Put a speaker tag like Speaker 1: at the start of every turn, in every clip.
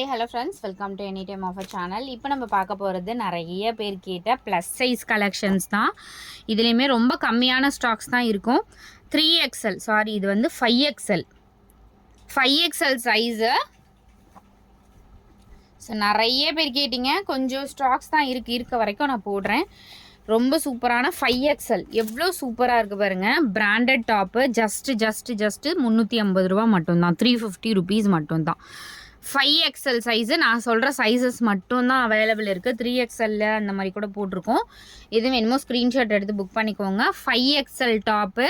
Speaker 1: Hi hello friends, welcome to any time offer channel. இப்போ நம்ம பார்க்க போகிறது நிறைய பேர் கேட்ட ப்ளஸ் சைஸ் கலெக்ஷன்ஸ் தான். இதுலேயுமே ரொம்ப கம்மியான ஸ்டாக்ஸ் தான் இருக்கும். 3XL சாரி, இது வந்து 5XL சைஸு. ஸோ நிறைய பேர் கேட்டிங்க, கொஞ்சம் ஸ்டாக்ஸ் தான் இருக்க வரைக்கும் நான் போடுறேன். ரொம்ப சூப்பரான 5XL எவ்வளோ சூப்பராக இருக்குது பாருங்கள். பிராண்டட் டாப்பு ஜஸ்ட்டு 350 ரூபா மட்டும்தான், 350 ருபீஸ் மட்டும்தான். 5XL சைஸு நான் சொல்கிற சைஸஸ் மட்டும்தான் அவைலபிள் இருக்குது. 3XL அந்த மாதிரி கூட போட்டிருக்கோம். எதுவும் வேணுமோ ஸ்க்ரீன்ஷாட் எடுத்து புக் பண்ணிக்கோங்க. 5XL டாப்பு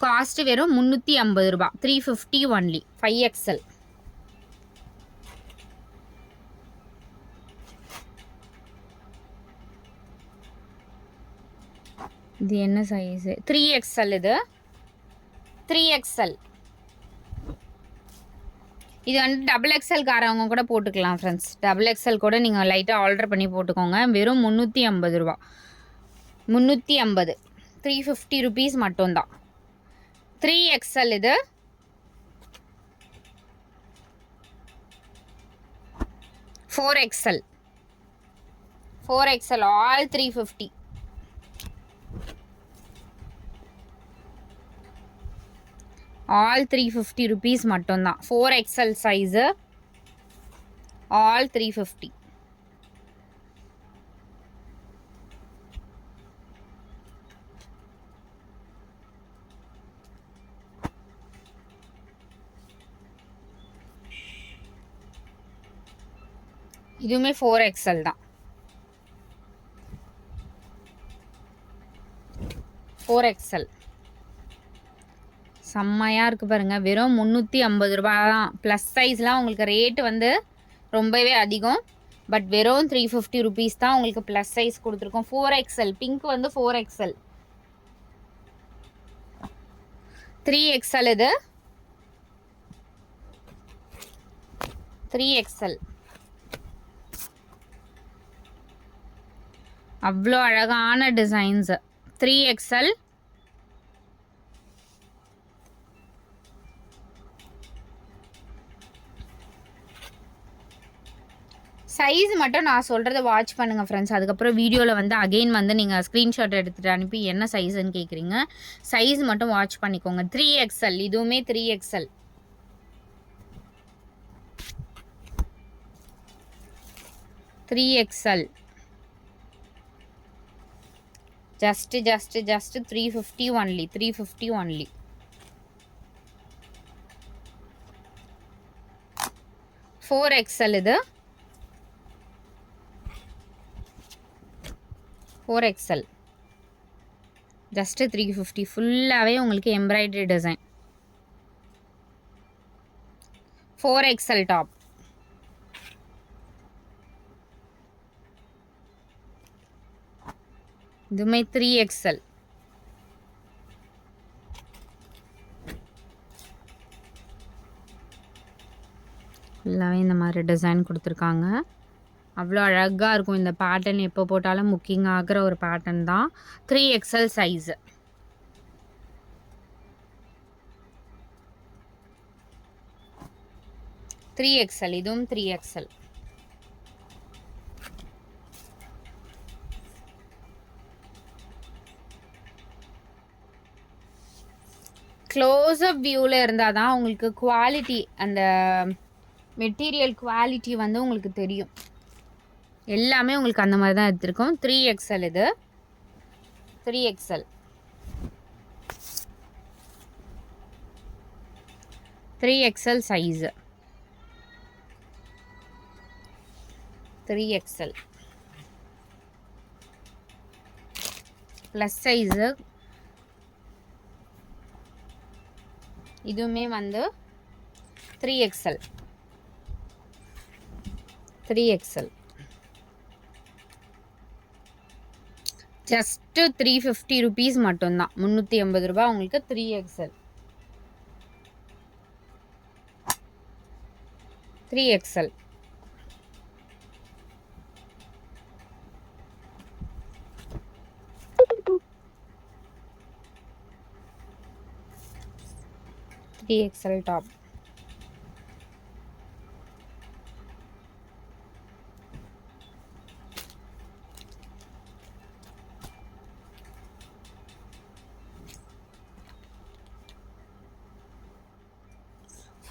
Speaker 1: காஸ்ட்டு வெறும் 350 ரூபா, 350 ஒன்லி 5XL. இது என்ன சைஸு? 3XL. இது 3XL. இது வந்து XXL காரவங்க கூட போட்டுக்கலாம் ஃப்ரெண்ட்ஸ். XXL கூட நீங்கள் லைட்டாக ஆர்டர் பண்ணி போட்டுக்கோங்க. வெறும் 350 ரூபா, 350, 350 ருபீஸ் மட்டும்தான். 3XL. இது 4XL ஆல் 350. ஆல் 350 ருபீஸ் மட்டும்தான். 4XL size all 350. இதுவுமே 4XL தான். 4XL செம்மையாக இருக்குது பாருங்கள். வெறும் 350 ரூபா தான். ப்ளஸ் சைஸ்லாம் உங்களுக்கு ரேட்டு வந்து ரொம்பவே அதிகம். பட் வெறும் 350 ருபீஸ் தான் உங்களுக்கு ப்ளஸ் சைஸ் கொடுத்துருக்கோம். 4XL பிங்க் வந்து 4XL. 3XL. இது 3XL. அவ்வளோ அழகான டிசைன்ஸு. 3XL. சைஸ் மட்டும் நான் சொல்கிறத வாட்ச் பண்ணுங்கள் ஃப்ரெண்ட்ஸ். அதுக்கப்புறம் வீடியோவில் வந்து அகெயின் வந்து நீங்கள் ஸ்க்ரீன்ஷாட் எடுத்துகிட்டு அனுப்பி என்ன சைஸுன்னு கேட்குறீங்க. சைஸ் மட்டும் வாட்ச் பண்ணிக்கோங்க. 3XL. இதுவுமே 3XL. Just 350 only, 350 only. 4XL. இது 4XL ஜஸ்ட்டு 350. ஃபுல்லாகவே உங்களுக்கு எம்ப்ராய்டரி டிசைன். 4XL top. இதுவுமே 3XL. ஃபுல்லாகவே இந்த மாதிரி டிசைன் கொடுத்துருக்காங்க. அவ்வளோ அழகாக இருக்கும் இந்த பேட்டர்ன். எப்போ போட்டாலும் புக்கிங் ஆகிற ஒரு பேட்டர்ன் தான். 3XL size. இதுவும் 3XL. க்ளோஸ்அப் வியூவில் இருந்தால் தான் உங்களுக்கு குவாலிட்டி, அந்த மெட்டீரியல் குவாலிட்டி வந்து உங்களுக்கு தெரியும். எல்லாமே உங்களுக்கு அந்த மாதிரி தான் எடுத்திருக்கோம். 3XL. இது 3XL. 3XL size. 3XL plus size. இதுவுமே வந்து 3XL. ஜஸ்ட்டு 350 ருபீஸ் மட்டும்தான். 350 ரூபா உங்களுக்கு 3XL. 3XL. XL top.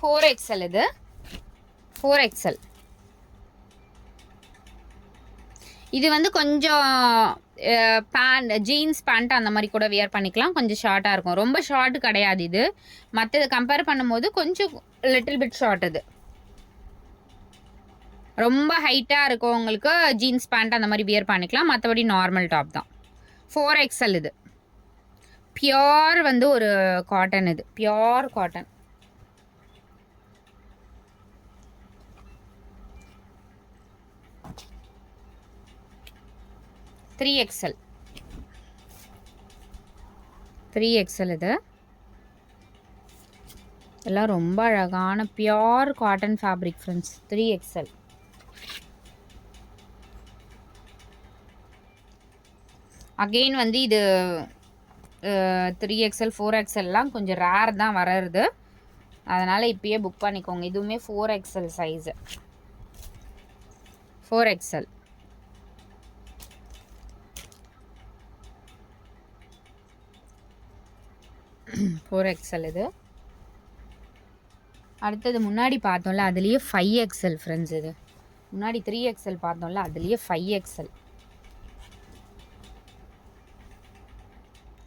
Speaker 1: 4XL இது 4XL. இது வந்து கொஞ்சம் பேண்ட் ஜீன்ஸ் பேண்ட் அந்த மாதிரி கூட வியர் பண்ணிக்கலாம். கொஞ்சம் ஷார்ட்டாக இருக்கும். ரொம்ப ஷார்ட் கிடையாது இது. மற்றது கம்பேர் பண்ணும்போது கொஞ்சம் லிட்டில் பிட் ஷார்ட் இது. ரொம்ப ஹைட்டாக இருக்கும் உங்களுக்கு ஜீன்ஸ் பேண்ட் அந்த மாதிரி வியர் பண்ணிக்கலாம். மற்றபடி நார்மல் டாப் தான். 4XL இது. பியோர் வந்து ஒரு காட்டன் இது. Pure cotton. த்ரீ எக்ஸல் இது. எல்லாம் ரொம்ப அழகான pure cotton fabric friends. 3XL. Again வந்து இது 3XL 4XLலாம் கொஞ்சம் ரேர் தான் வர்றது. அதனால் இப்பயே புக் பண்ணிக்கோங்க. இதுவுமே 4XL சைஸு. 4XL. இது. அடுத்தது முன்னாடி பார்த்தோம்ல அதுலேயே 5XL ஃப்ரெண்ட்ஸ். இது முன்னாடி 3XL பார்த்தோம்ல அதுலேயே 5XL.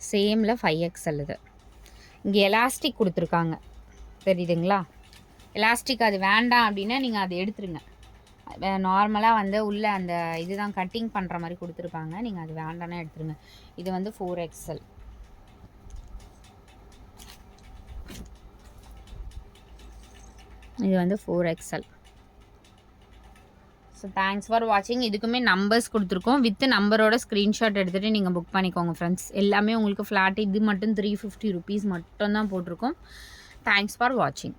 Speaker 1: சேமில் 5XL இது. இங்கே எலாஸ்டிக் கொடுத்துருக்காங்க தெரியுதுங்களா? எலாஸ்டிக் அது வேண்டாம் அப்படின்னா நீங்கள் அதை எடுத்துருங்க. நார்மலாக வந்து உள்ளே அந்த இதுதான் கட்டிங் பண்ணுற மாதிரி கொடுத்துருப்பாங்க. நீங்கள் அது வேண்டாம்னா எடுத்துருங்க. இது வந்து 4XL. இது வந்து 4XL. ஸோ தேங்க்ஸ் ஃபார் வாட்சிங். இதுக்குமே நம்பர்ஸ் கொடுத்துருக்கோம். வித் நம்பரோட ஸ்க்ரீன்ஷாட் எடுத்துகிட்டு நீங்கள் புக் பண்ணிக்கோங்க ஃப்ரெண்ட்ஸ். எல்லாமே உங்களுக்கு ஃப்ளாட் இது மட்டும் 350 ருபீஸ் மட்டும் தான் போட்டிருக்கோம். தேங்க்ஸ் ஃபார் வாட்சிங்.